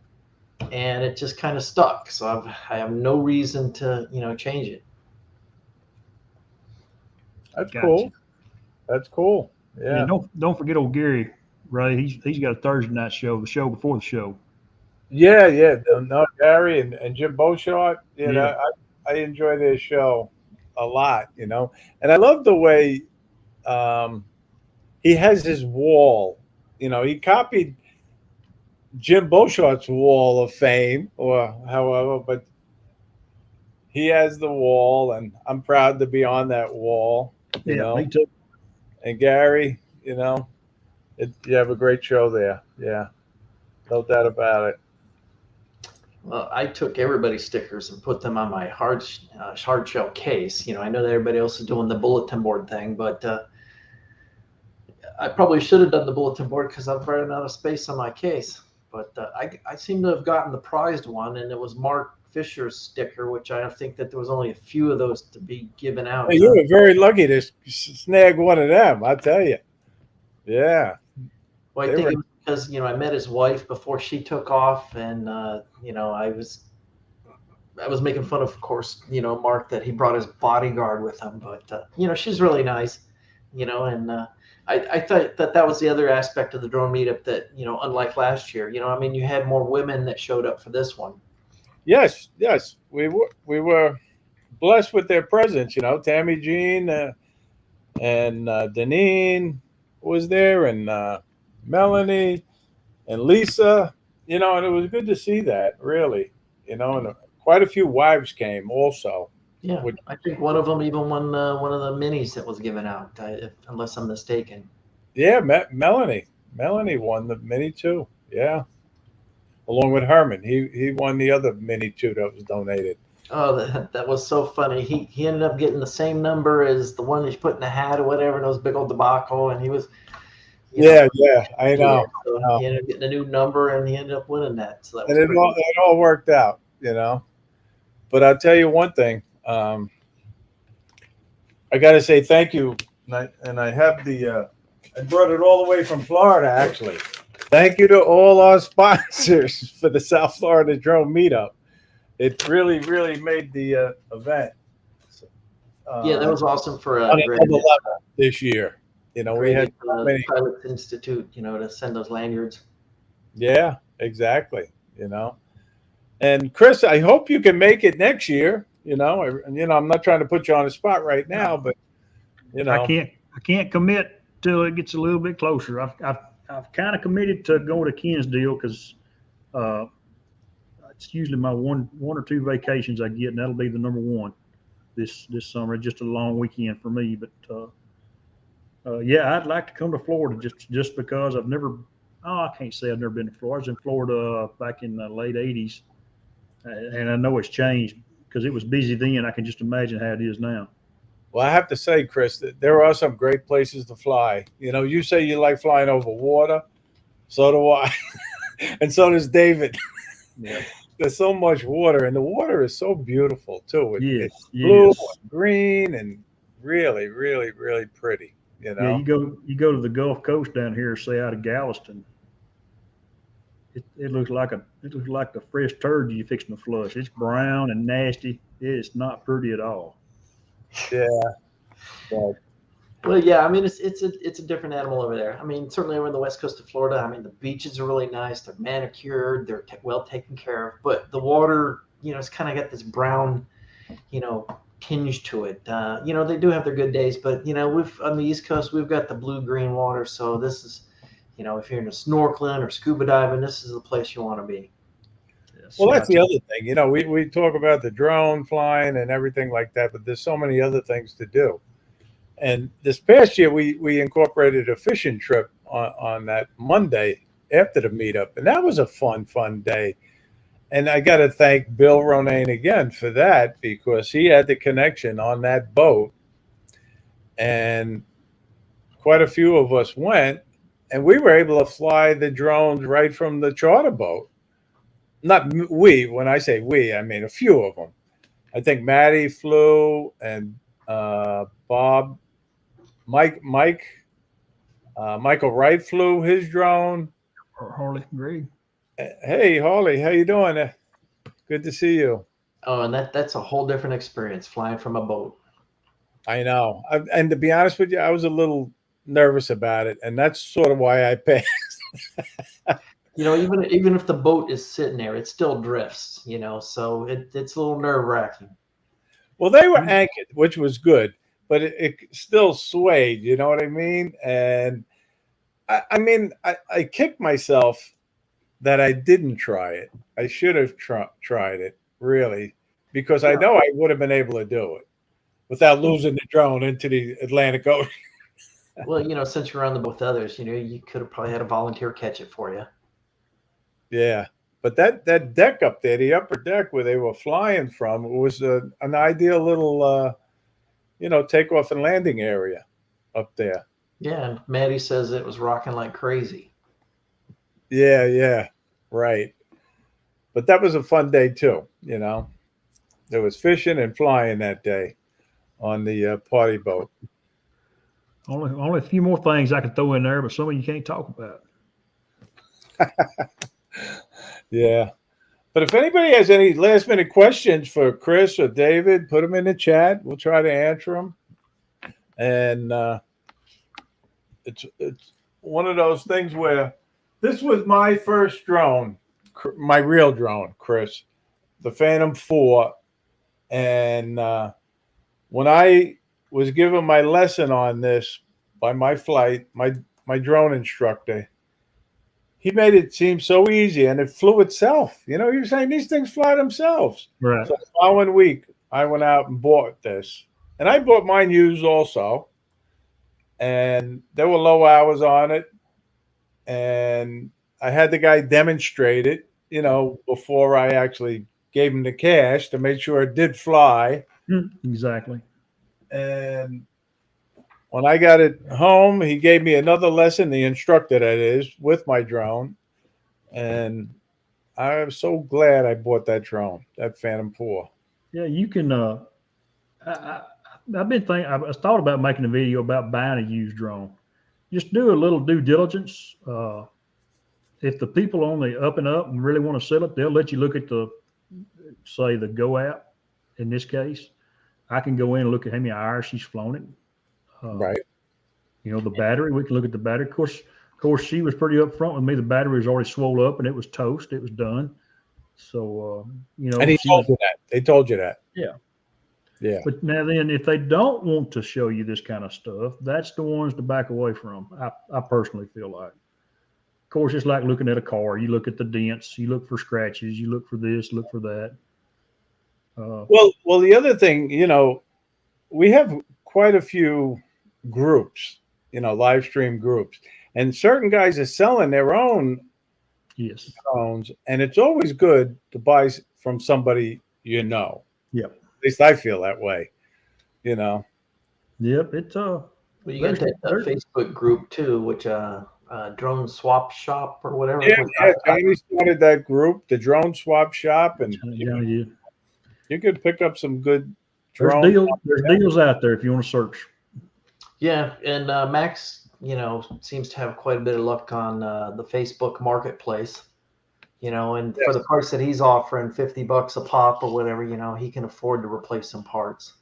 and it just kind of stuck. So I have no reason to change it. That's cool. That's cool. Yeah. And don't forget old Gary, Ray. He's got a Thursday night show, the show before the show. Yeah, yeah. No, Gary and Jim Beauchart. You know, Yeah. I enjoy their show a lot. You know, and I love the way um, he has his wall. You know, he copied Jim Beauchart's wall of fame, or however, but he has the wall, and I'm proud to be on that wall. You Yeah, me know, too. and Gary, you know, you have a great show there. Yeah, no doubt about it. Well, I took everybody's stickers and put them on my hard shell case. I know that everybody else is doing the bulletin board thing, but I probably should have done the bulletin board because I'm running out of space on my case. But I seem to have gotten the prized one, and it was Mark Fisher's sticker, which I think that there was only a few of those to be given Hey, out. you were very lucky to snag one of them. I tell you. Yeah, Well, I they think were. it was because I met his wife before she took off, and I was making fun of course, Mark, that he brought his bodyguard with him, but she's really nice, and I thought that was the other aspect of the drone meetup that unlike last year, I mean, you had more women that showed up for this one. Yes, yes, we were blessed with their presence. You know, Tammy Jean and Deneen was there, and Melanie and Lisa. You know, and it was good to see that. Really, you know, and quite a few wives came also. Yeah, Which, I think one of them even won one of the minis that was given out, unless I'm mistaken. yeah, Melanie won the mini too. Yeah, along with Herman, he won the other mini too that was donated. Oh, that was so funny. He ended up getting the same number as the one that he put in the hat or whatever, and it was a big old debacle, and he was, you know, Yeah, yeah, I yeah. know. So he ended up getting a new number, and he ended up winning that. So that And was pretty. it all worked out, you know. But I'll tell you one thing. I got to say thank you, and I have I brought it all the way from Florida, actually. Thank you to all our sponsors for the South Florida Drone Meetup. It really, really made the event Yeah, that uh, was awesome for on Greg. another level this year. You know, we Greg had at so the many. Pilots Institute, to send those lanyards. Yeah, exactly. You know, and Chris, I hope you can make it next year. I'm not trying to put you on the spot right now, but you I know, can't I can't commit till it gets a little bit closer. I've kind of committed to going to Ken's deal because uh, it's usually my one or two vacations I get, and that'll be the number one this summer. Just a long weekend for me, but yeah, I'd like to come to Florida just because I've never. Oh, I can't say I've never been to Florida. I was in Florida back in the late '80s, and I know it's changed because it was busy then. I can just imagine how it is now. well, I have to say, Chris, that there are some great places to fly. You know, you say you like flying over water, so do I, and so does David. Yeah. There's so much water, and the water is so beautiful too. It's Yes. blue Yes. and green and really, really, really pretty. You Yeah. know. You go to the Gulf Coast down here, say out of Galveston. It looks like the fresh turd you fixing to flush. It's brown and nasty. It's not pretty at all. Yeah. But Well, yeah, I mean it's a different animal over there. I mean, certainly over on the west coast of Florida, I mean the beaches are really nice. They're manicured. They're well taken care of. But the water, it's kind of got this brown, you know, tinge to it. They do have their good days, but we've on the East Coast we've got the blue green water. So this is, if you're into snorkeling or scuba diving, this is the place you want to be. Yeah, well, that's Scotch. the other thing. You know, we talk about the drone flying and everything like that, but there's so many other things to do. And this past year, we incorporated a fishing trip on that Monday after the meetup, and that was a fun day. And I got to thank Bill Ronayne again for that because he had the connection on that boat, and quite a few of us went, and we were able to fly the drones right from the charter boat. Not we. When I say we, I mean a few of them. I think Maddie flew, and Bob, Michael Wright flew his drone. Harley, Greg. Hey, Harley, how you doing? Good to see you. Oh, and that's a whole different experience flying from a boat. I know. And to be honest with you, I was a little nervous about it, and that's sort of why I passed. You know, even if the boat is sitting there, it still drifts. You know, so it's a little nerve-wracking. Well, they were anchored, which was good, but it still swayed. You know what I mean? And I mean, I kicked myself that I didn't try it. I should have tried it, really, because I know I would have been able to do it without losing the drone into the Atlantic Ocean. Well, you know, since you're on the boat with others, you know, you could have probably had a volunteer catch it for you. Yeah. But that deck up there, the upper deck where they were flying from, was an ideal little, takeoff and landing area up there. Yeah, and Maddie says it was rocking like crazy. Yeah, right. But that was a fun day too. There was fishing and flying that day on the party boat. Only a few more things I could throw in there, but some of you can't talk about. Yeah. But if anybody has any last minute questions for Chris or David, put them in the chat. We'll try to answer them. And it's one of those things where this was my first drone, my real drone, Chris, the Phantom 4. And when I was given my lesson on this by my drone instructor, he made it seem so easy, and it flew itself. He was saying these things fly themselves. Right. So the following week, I went out and bought this. And I bought mine used also. And there were low hours on it. And I had the guy demonstrate it, before I actually gave him the cash to make sure it did fly. Exactly. And when I got it home, he gave me another lesson, the instructor that is, with my drone. And I'm so glad I bought that drone, that Phantom 4. Yeah, you can. I've been thinking. I thought about making a video about buying a used drone. Just do a little due diligence. If the people on the up and up and really want to sell it, they'll let you look at the Go app. In this case, I can go in and look at how many hours she's flown it. Right. The battery. We can look at the battery. Of course, she was pretty upfront with me. The battery was already swole up and it was toast. It was done. So And he told you that. They told you that. Yeah. Yeah. But now then, if they don't want to show you this kind of stuff, that's the ones to back away from. I personally feel like. Of course, it's like looking at a car. You look at the dents. You look for scratches. You look for this. Look for that. Well, the other thing, we have quite a few groups, live stream groups, and certain guys are selling their own drones, and it's always good to buy from somebody Yep. At least I feel that way, Yep. It's Well, you got that Facebook group too, which drone swap shop or whatever. Yeah, Johnny started that group, the Drone Swap Shop, and you could pick up some good drones. There's deals out there if you want to search. Yeah, and Max, seems to have quite a bit of luck on the Facebook marketplace. And for the price that he's offering, $50 a pop or whatever, he can afford to replace some parts.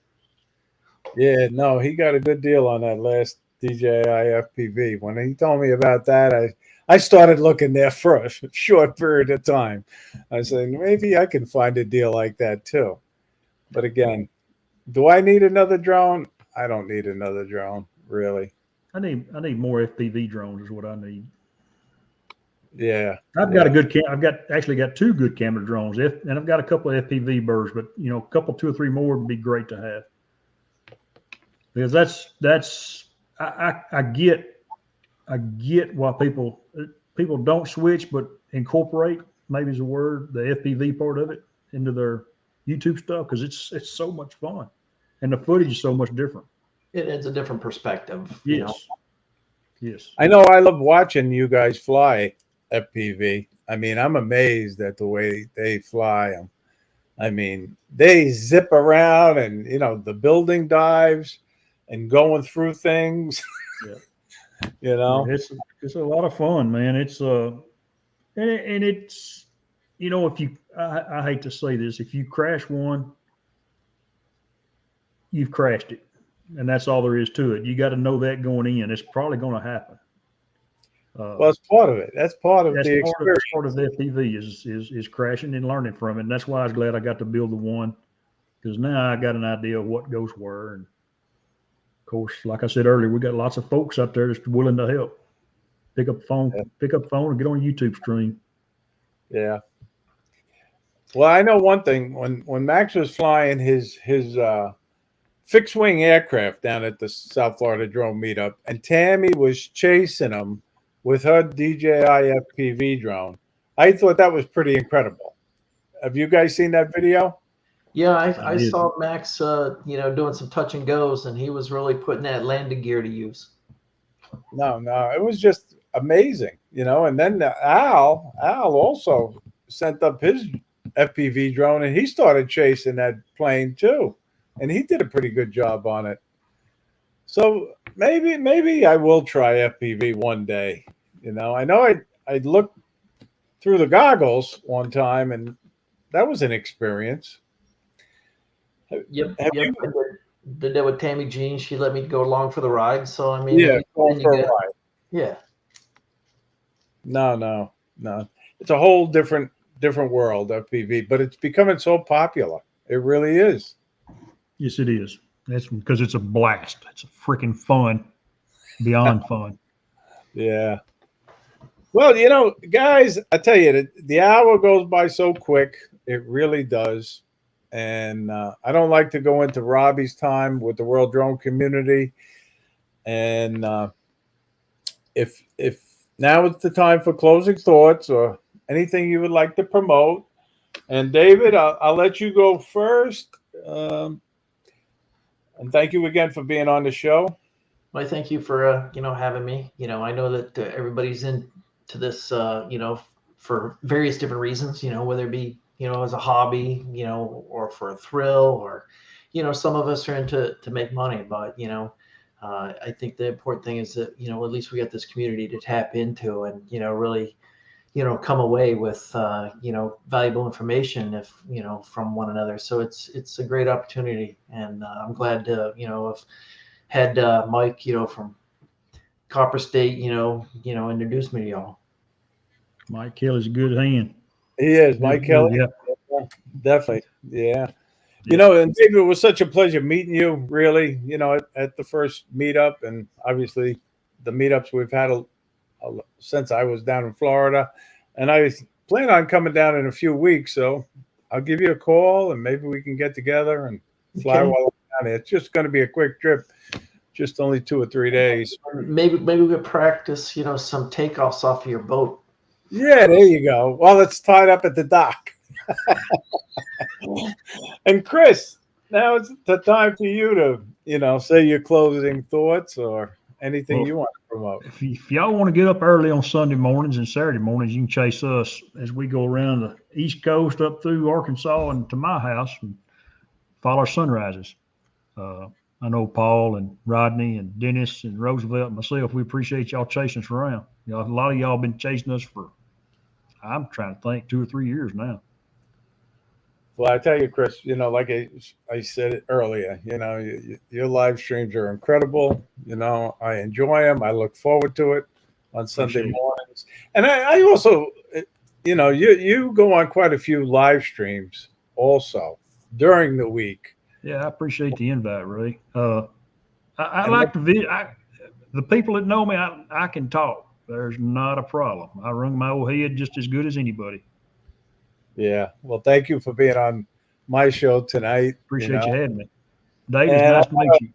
Yeah, no, he got a good deal on that last DJI FPV. When he told me about that, I started looking there for a short period of time. I said, maybe I can find a deal like that too. But again, do I need another drone? I don't need another drone, really. I need more FPV drones is what I need. Yeah, I've got I've actually got two good camera drones, and I've got a couple of FPV birds, but a couple, 2 or 3 more would be great to have. Because that's I get why people don't switch, but incorporate, maybe is a word, the FPV part of it into their YouTube stuff, because it's so much fun, and the footage is so much different. It's a different perspective. Yes. Yes. I know. I love watching you guys fly FPV. I mean, I'm amazed at the way they fly them. I mean, they zip around and, the building dives and going through things. Yeah. It's a lot of fun, man. It's and it's, if you, I hate to say this, if you crash one, you've crashed it. And that's all there is to it. You got to know that going in. It's probably going to happen. Well, it's part of it. That's part of That's the part experience. of the FPV is crashing and learning from it. And that's why I was glad I got to build the one, because now I got an idea of what goes where. And of course, like I said earlier, we got lots of folks out there that's willing to help. Pick up the phone and get on a YouTube stream. Yeah. Well, I know one thing. When Max was flying his fixed wing aircraft down at the South Florida drone meetup, and Tammy was chasing him with her DJI FPV drone, I thought that was pretty incredible. Have you guys seen that video? Yeah, I saw Max, doing some touch and goes, and he was really putting that landing gear to use. No, it was just amazing, And then Al also sent up his FPV drone, and he started chasing that plane too, and he did a pretty good job on it. So maybe I will try FPV one day. I know I looked through the goggles one time, and that was an experience. Yep. I did that with Tammy Jean. She let me go along for the ride. So I mean, yeah, going for a ride. Yeah. No. It's a whole different world, FPV, but it's becoming so popular. It really is. Yes, it is. That's because it's a blast. It's a freaking fun, beyond fun. Yeah. Well, guys, I tell you, the hour goes by so quick. It really does. And I don't like to go into Robbie's time with the World Drone Community. And if now is the time for closing thoughts or anything you would like to promote. And David, I'll let you go first. And thank you again for being on the show. Well, thank you for having me. I know that everybody's into this for various different reasons. Whether it be as a hobby, or for a thrill, or some of us are into to make money. But I think the important thing is that at least we got this community to tap into and really come away with valuable information from one another. So it's a great opportunity, and I'm glad to have had Mike from Copper State introduce me to y'all. Mike Kelly's a good hand. He is. Mike Kelly. Yeah, definitely. Yeah. And David, it was such a pleasure meeting you, really, at the first meetup, and obviously the meetups we've had since I was down in Florida. And I plan on coming down in a few weeks, so I'll give you a call and maybe we can get together and fly while I'm down there. It's just going to be a quick trip, just only 2 or 3 days. Maybe we could practice, some takeoffs off of your boat. Yeah, there you go. Well, it's tied up at the dock. And Chris, now it's the time for you to, say your closing thoughts or anything you want to promote. If y'all want to get up early on Sunday mornings and Saturday mornings, you can chase us as we go around the East Coast up through Arkansas and to my house and follow sunrises. I know Paul and Rodney and Dennis and Roosevelt and myself, we appreciate y'all chasing us around. A lot of y'all been chasing us for, I'm trying to think, 2 or 3 years now. Well, I tell you, Chris, like I said it earlier, your live streams are incredible. I enjoy them. I look forward to it on Sunday mornings. And I also, you go on quite a few live streams also during the week. Yeah, I appreciate the invite, Ray. I like the people that know me, I can talk. There's not a problem. I run my old head just as good as anybody. Yeah. Well, thank you for being on my show tonight. Appreciate you having me. Dave, it's nice to meet you.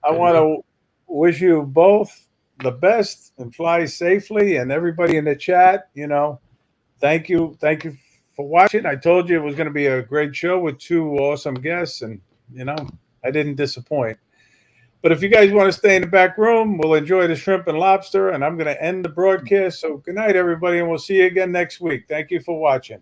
I want to wish you both the best and fly safely, and everybody in the chat, thank you for watching. I told you it was going to be a great show with 2 awesome guests, and I didn't disappoint. But if you guys want to stay in the back room, we'll enjoy the shrimp and lobster, and I'm going to end the broadcast. So good night, everybody, and we'll see you again next week. Thank you for watching.